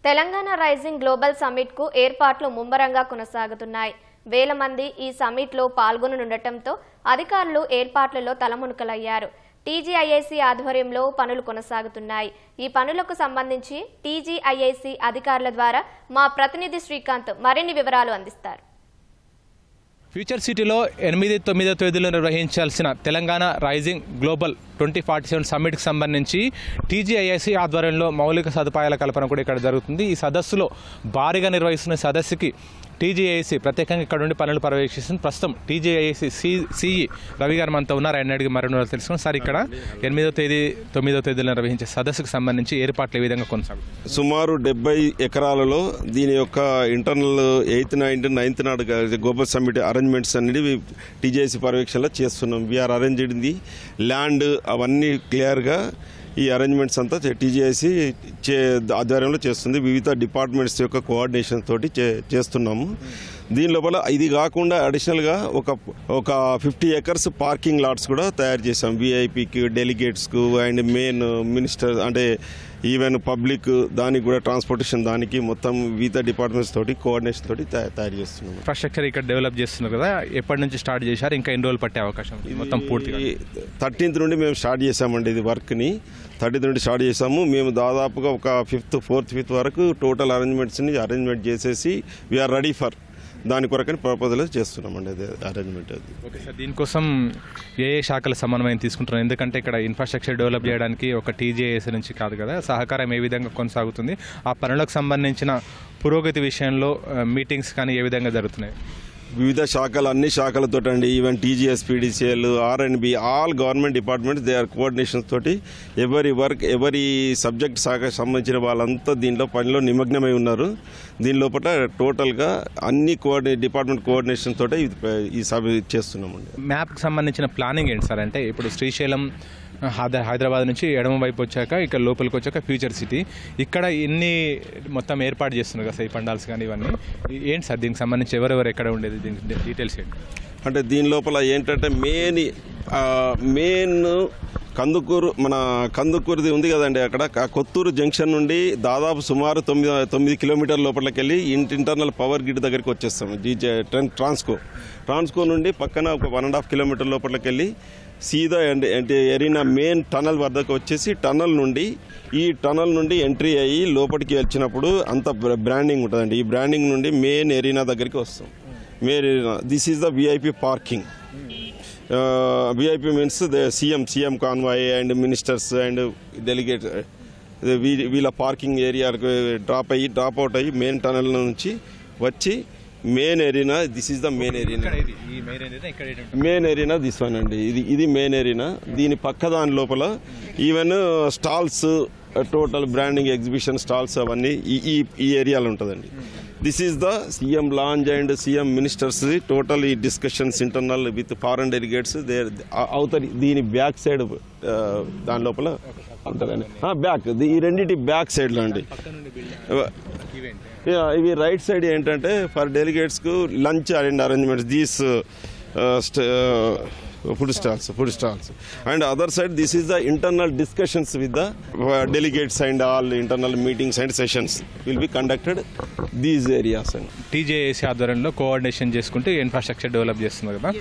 Telangana rising global summit కు ఏర్పాట్లు ముమ్మరంగా కొనసాగుతున్నాయి. వేల మంది ఈ సమ్మిట్ లో పాల్గొననుండటంతో అధికారులు ఏర్పాట్లలో తలమునకలయ్యారు. టీజీఐఐసీ ఆధ్వర్యంలో పనులు కొనసాగుతున్నాయి. ఈ పనులకు సంబంధించి టీజీఐఐసీ అధికారుల ద్వారా మా ప్రతినిధి శ్రీకాంత్ మరిన్ని వివరాలు అందిస్తారు. ఫ్యూచర్ సిటీలో 8-9 తేదీలో నిర్వహించాల్సిన తెలంగాణ రైజింగ్ గ్లోబల్ 2047 సమ్మిట్కి సంబంధించి టీజీఐఐసీ ఆధ్వర్యంలో మౌలిక సదుపాయాల కల్పన కూడా ఇక్కడ జరుగుతుంది. ఈ సదస్సులో భారీగా నిర్వహిస్తున్న సదస్సుకి టీజీఐఐసీ ప్రత్యేకంగా ఇక్కడ నుండి పనులు పర్యవేక్షిస్తుంది. ప్రస్తుతం టీజీఐఐసీ సిఈ రవి గారు మనతో ఉన్నారు. ఆయన అడిగి మరో తెలుసుకుని సార్, ఇక్కడ 8వ తేదీ 9వ తేదీలో నిర్వహించే సదస్సుకు సంబంధించి ఏర్పాట్లు ఏ విధంగా కొనసాగుతాయి? సుమారు 70 ఎకరాలలో దీని యొక్క ఇంటర్నల్ 8th, 9th నాడు గ్లోబల్ సమ్మిట్ అరేంజ్మెంట్స్ అనేది టీజీఐసీ పర్యవేక్షణలో చేస్తున్నాం. వీఆర్ అరేంజ్డ్ ది ల్యాండ్, అవన్నీ క్లియర్గా ఈ అరేంజ్మెంట్స్ అంతా టీజీఐసీ ఆధ్వర్యంలో చేస్తుంది. వివిధ డిపార్ట్మెంట్స్ యొక్క కోఆర్డినేషన్ తోటి చేస్తున్నాము. దీని లోపల ఇది కాకుండా అడిషనల్గా ఒక 50 acres పార్కింగ్ లాట్స్ కూడా తయారు చేసాం. విఐపికి, డెలిగేట్స్కు అండ్ మెయిన్ మినిస్టర్ అంటే ఈవెన్ పబ్లిక్ దానికి కూడా ట్రాన్స్పోర్టేషన్ దానికి మొత్తం వివిధ డిపార్ట్మెంట్స్ తోటి కోఆర్డినేషన్ తోటి తయారు చేస్తున్నాం. ఇన్ఫ్రాస్ట్రక్చర్ ఇక్కడ డెవలప్ చేస్తున్నారు కదా, ఎప్పటి నుంచి స్టార్ట్ చేశారు? ఇంకా ఎన్ని రోజులు పట్టే అవకాశం? మొత్తం పూర్తిగా 13th నుండి మేము స్టార్ట్ చేసామండి. ఇది వర్క్ని 13th నుండి స్టార్ట్ చేసాము. మేము దాదాపుగా ఒక 4th వరకు టోటల్ అరేంజ్మెంట్ చేసేసి వీఆర్ రెడీ ఫర్ దాని కొరకని ప్రపోజల్ చేస్తున్నామండి. అది అరేంజ్మెంట్. అది ఓకే సార్, దీనికోసం ఏ శాఖల సమన్వయం తీసుకుంటున్నారు? ఎందుకంటే ఇక్కడ ఇన్ఫ్రాస్ట్రక్చర్ డెవలప్ చేయడానికి ఒక టీజీఐఎస్ నుంచి కాదు కదా, సహకారం ఏ విధంగా కొనసాగుతుంది? ఆ పనులకు సంబంధించిన పురోగతి విషయంలో మీటింగ్స్ కానీ ఏ విధంగా జరుగుతున్నాయి? వివిధ శాఖలు, అన్ని శాఖలతో అండి, even TGS, PDCL, R and B, all government departments they are coordinations తోటి ఎవరి సబ్జెక్ట్ శాఖకు సంబంధించిన వాళ్ళంతా దీంట్లో పనిలో నిమగ్నమై ఉన్నారు. దీని లోపల టోటల్గా అన్ని డిపార్ట్మెంట్ కోఆర్డినేషన్ తోటి ఈ సభ చేస్తున్నామండి. మ్యాప్కి సంబంధించిన ప్లానింగ్ ఏంటి సార్? అంటే ఇప్పుడు శ్రీశైలం హైదరాబాద్ నుంచి ఎడమ వైపు వచ్చాక ఇక్కడ లోపలికి వచ్చాక ఫ్యూచర్ సిటీ, ఇక్కడ ఇన్ని మొత్తం ఏర్పాటు చేస్తున్నారు కదా, ఈ పండాల్స్ కానీ ఇవన్నీ ఏంటి సార్? దీనికి సంబంధించి ఎవరెవరు ఎక్కడ ఉండేది, దీనికి డీటెయిల్స్ ఏంటి? అంటే దీని లోపల ఏంటంటే మెయిన్ మన కందుకూరుది ఉంది కదండి, అక్కడ కొత్తూరు జంక్షన్ నుండి దాదాపు సుమారు 9 కిలోమీటర్ల లోపలికి వెళ్ళి ఇంటర్నల్ పవర్ గ్రిడ్ దగ్గరికి వచ్చేస్తాము. ట్రాన్స్కో నుండి పక్కన ఒక 1.5 కిలోమీటర్ లోపలికి వెళ్ళి సీదా అంటే ఎరీనా మెయిన్ టనల్ వద్దకు వచ్చేసి ఈ టనల్ నుండి ఎంట్రీ అయ్యి లోపలికి వచ్చినప్పుడు అంత బ్రాండింగ్ ఉంటుందండి. ఈ బ్రాండింగ్ నుండి మెయిన్ ఎరీనా దగ్గరికి వస్తాం. Main arena, this is the VIP parking. VIP means the CM convoy and ministers and delegate వీళ్ళ పార్కింగ్ ఏరియాకు డ్రాప్ అవుట్ అయ్యి మెయిన్ టనల్ నుంచి వచ్చి main arena, this is the main arena this one అండి. ఇది main arena. దీని పక్క దాని లోపల even stalls, total branding, exhibition stalls అవన్నీ ఈ ఏరియాలో ఉంటుందండి. This is the CM lounge and CM ministers total ఈ discussions internal with foreign delegates అవుతారు. దీని బ్యాక్ సైడ్ దాని లోపల ఉంటుందండి. బ్యాక్ ఈ రెండింటి బ్యాక్ సైడ్లో అండి. ఇవి రైట్ సైడ్ ఏంటంటే ఫర్ డెలిగేట్స్కు lunch and arrangements, these food stalls and other side this is the internal discussions with the delegates and all internal meetings and sessions will be conducted these areas. TJAC ఆధ్వర్యంలో coordination చేసుకుంటూ infrastructure develop చేస్తున్నారు కదా,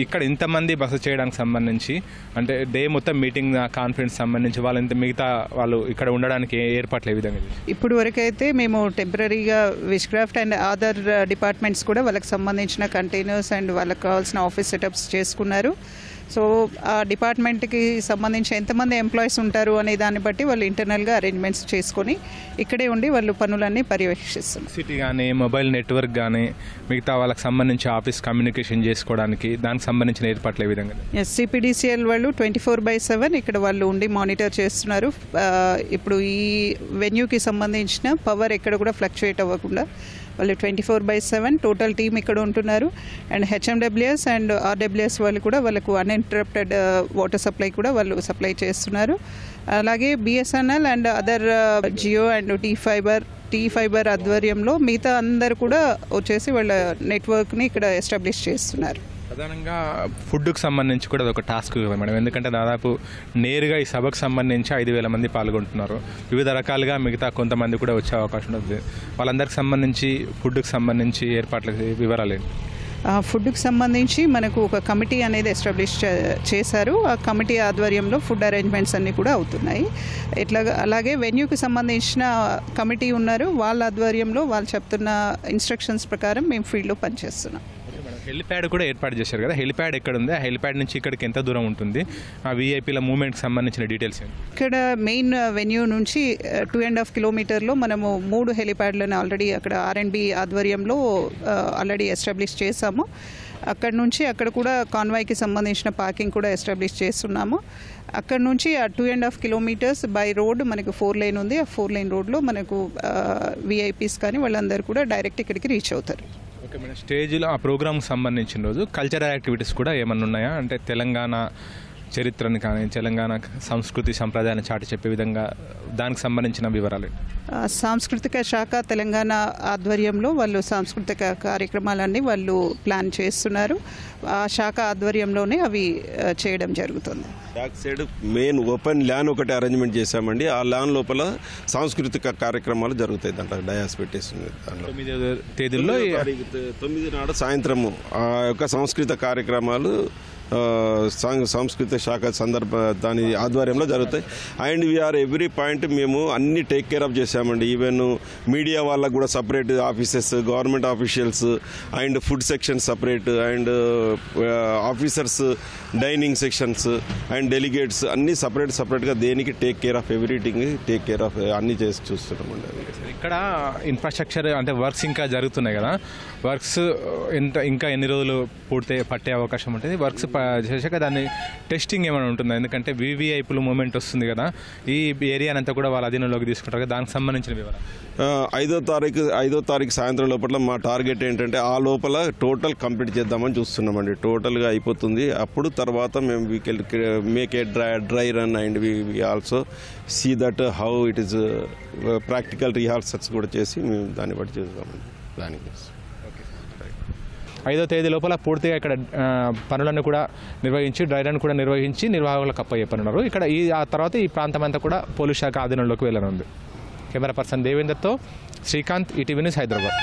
ఇక్కడ ఇంతమంది బస చేయడానికి సంబంధించి అంటే డే మొత్తం మీటింగ్ కాన్ఫరెన్స్ సంబంధించి మిగతా వాళ్ళు ఇక్కడ ఉండడానికి ఏర్పాట్లు ఏ విధంగా? ఇప్పుడు వరకైతే మేము టెంపరీగా wish craft and other departments కూడా వాళ్ళకి సంబంధించిన కంటైనర్స్ అండ్ వాళ్ళకి కావాల్సిన ఆఫీస్ సెటప్స్ చేసుకున్నారు. సో ఆ డిపార్ట్మెంట్కి సంబంధించి ఎంతమంది ఎంప్లాయీస్ ఉంటారు అనే దాన్ని బట్టి వాళ్ళు ఇంటర్నల్గా అరేంజ్మెంట్స్ చేసుకొని ఇక్కడే ఉండి వాళ్ళు పనులన్నీ పర్యవేక్షిస్తున్నారు. సిటీ కానీ మొబైల్ నెట్వర్క్ కానీ మిగతా వాళ్ళకి సంబంధించి ఆఫీస్ కమ్యూనికేషన్ చేసుకోవడానికి దానికి సంబంధించిన ఏర్పాట్లు ఏ విధంగా? సిపిడిసిఎల్ వాళ్ళు 24/7 ఇక్కడ వాళ్ళు ఉండి మానిటర్ చేస్తున్నారు. ఇప్పుడు ఈ వెన్యూకి సంబంధించిన పవర్ ఎక్కడ కూడా ఫ్లక్చుయేట్ అవ్వకుండా వాళ్ళు 24/7 టోటల్ టీమ్ ఇక్కడ ఉంటున్నారు. అండ్ హెచ్ఎండబ్ల్యూఎస్ అండ్ ఆర్డబ్ల్యూఎస్ వాళ్ళు కూడా వాళ్ళకు అన్ఇంటరప్టెడ్ వాటర్ సప్లై కూడా వాళ్ళు సప్లై చేస్తున్నారు. అలాగే BSNL and other Jio and T fibre ఆధ్వర్యంలో మిగతా అందరు కూడా వచ్చేసి వాళ్ళ నెట్వర్క్ని ఇక్కడ ఎస్టాబ్లిష్ చేస్తున్నారు. ప్రధానంగా ఫుడ్కు సంబంధించి కూడా అది ఒక టాస్క్ మేడం, ఎందుకంటే దాదాపు నేరుగా ఈ సభకు సంబంధించి 5,000 మంది పాల్గొంటున్నారు. వివిధ రకాలుగా మిగతా కొంతమంది కూడా వచ్చే అవకాశం ఉంటుంది. వాళ్ళందరికి సంబంధించి ఫుడ్కు సంబంధించి ఏర్పాట్ల వివరాలు ఏంటి? ఫుడ్కి సంబంధించి మనకు ఒక కమిటీ అనేది ఎస్టాబ్లిష్ చేశారు. ఆ కమిటీ ఆధ్వర్యంలో ఫుడ్ అరేంజ్మెంట్స్ అన్నీ కూడా అవుతున్నాయి. అలాగే వెన్యూకి సంబంధించిన కమిటీ ఉన్నారు, వాళ్ళ ఆధ్వర్యంలో వాళ్ళు చెప్తున్న ఇన్స్ట్రక్షన్స్ ప్రకారం మేము ఫీల్డ్లో పనిచేస్తున్నాం. హెలిప్యాడ్ కూడా ఏర్పాటు చేశారు కదా, హెలిప్యాడ్ ఎక్కడ ఉంది, ఆ హెలిప్యాడ్ నుంచి ఇక్కడికి ఎంత దూరం ఉంటుంది, ఆ వీఐపీల మూవ్మెంట్కి సంబంధించిన డీటెయిల్స్ ఏంటి? ఇక్కడ మెయిన్ వెన్యూ నుంచి 2.5 కిలోమీటర్లో మనము 3 హెలిప్యాడ్లను ఆల్రెడీ అక్కడ R&B ఆధ్వర్యంలో ఆల్రెడీ ఎస్టాబ్లిష్ చేశాము. అక్కడ నుంచి అక్కడ కూడా కాన్వాయ్కి సంబంధించిన పార్కింగ్ కూడా ఎస్టాబ్లిష్ చేస్తున్నాము. అక్కడ నుంచి ఆ 2.5 కిలోమీటర్స్ బై రోడ్ మనకు 4 లైన్ ఉంది. ఆ 4 లైన్ రోడ్లో మనకు విఐపీస్ కానీ వాళ్ళందరూ కూడా డైరెక్ట్ ఇక్కడికి రీచ్ అవుతారు. ఓకే మేడం, స్టేజ్లో ఆ ప్రోగ్రామ్కి సంబంధించిన రోజు కల్చరల్ యాక్టివిటీస్ కూడా ఏమన్నా ఉన్నాయా? అంటే తెలంగాణ చరిత్రని కానీ తెలంగాణ సంస్కృతి సంప్రదాయాన్ని చాటి చెప్పే విధంగా దానికి సంబంధించిన వివరాలు. సాంస్కృతిక శాఖ తెలంగాణ ఆధ్వర్యంలో వాళ్ళు సాంస్కృతిక కార్యక్రమాలన్నీ వాళ్ళు ప్లాన్ చేస్తున్నారు. ఆ శాఖ ఆధ్వర్యంలోనే అవి చేయడం జరుగుతుంది. Back side main open LAN ఒకటి అరేంజ్మెంట్ చేశామండి. ఆ ల్యాన్ లోపల సాంస్కృతిక కార్యక్రమాలు జరుగుతాయి. దాంట్లో డయాస్ పెట్టేస్తుంది. దాంట్లో 9వ తేదీలో 9 నాడు సాయంత్రము ఆ యొక్క సాంస్కృతిక కార్యక్రమాలు సాంస్కృతిక శాఖ దాని ఆధ్వర్యంలో జరుగుతాయి. అండ్ వీఆర్ ఎవ్రీ పాయింట్ మేము అన్ని టేక్ కేర్ ఆఫ్ చేశామండి. ఈవెన్ మీడియా వాళ్ళకు కూడా separate offices, government officials and food section separate, and officers dining sections and delegates అన్నీ సపరేట్గా దేనికి take care of everything take care of అన్నీ చేసి చూస్తున్నామండి. ఇక్కడ ఇన్ఫ్రాస్ట్రక్చర్ అంటే వర్క్స్ ఇంకా జరుగుతున్నాయి కదా, వర్క్స్ ఇంకా ఎన్ని రోజులు పట్టే అవకాశం ఉంటుంది? వర్క్స్ చేశాక దాన్ని టెస్టింగ్ ఏమైనా ఉంటుందా? ఎందుకంటే వీవీఐపీల మూమెంట్ వస్తుంది కదా, ఈ ఏరియానంతా కూడా వాళ్ళ అధీనంలోకి తీసుకుంటారు కదా, దానికి సంబంధించిన వివరాలు. 5వ తారీఖు సాయంత్రం లోపల మా టార్గెట్ ఏంటంటే ఆ లోపల టోటల్ కంప్లీట్ చేద్దామని చూస్తున్నామండి. టోటల్గా అయిపోతుంది. అప్పుడు తర్వాత మేము we can make a dry run and we also see that how it is practical rehearsals కూడా చేసి మేము దాన్ని బట్టి చేద్దామండి ప్లానింగ్. 5వ తేదీ లోపల పూర్తిగా ఇక్కడ పనులను కూడా నిర్వహించి డ్రై రన్ కూడా నిర్వహించి నిర్వాహకులకు అప్పచెప్పనున్నారు. ఇక్కడ ఆ తర్వాత ఈ ప్రాంతం అంతా కూడా పోలీస్ శాఖ ఆధీనంలోకి వెళ్ళనుంది. కెమెరా పర్సన్ దేవేందర్తో శ్రీకాంత్, ఈటీవీ న్యూస్, హైదరాబాద్.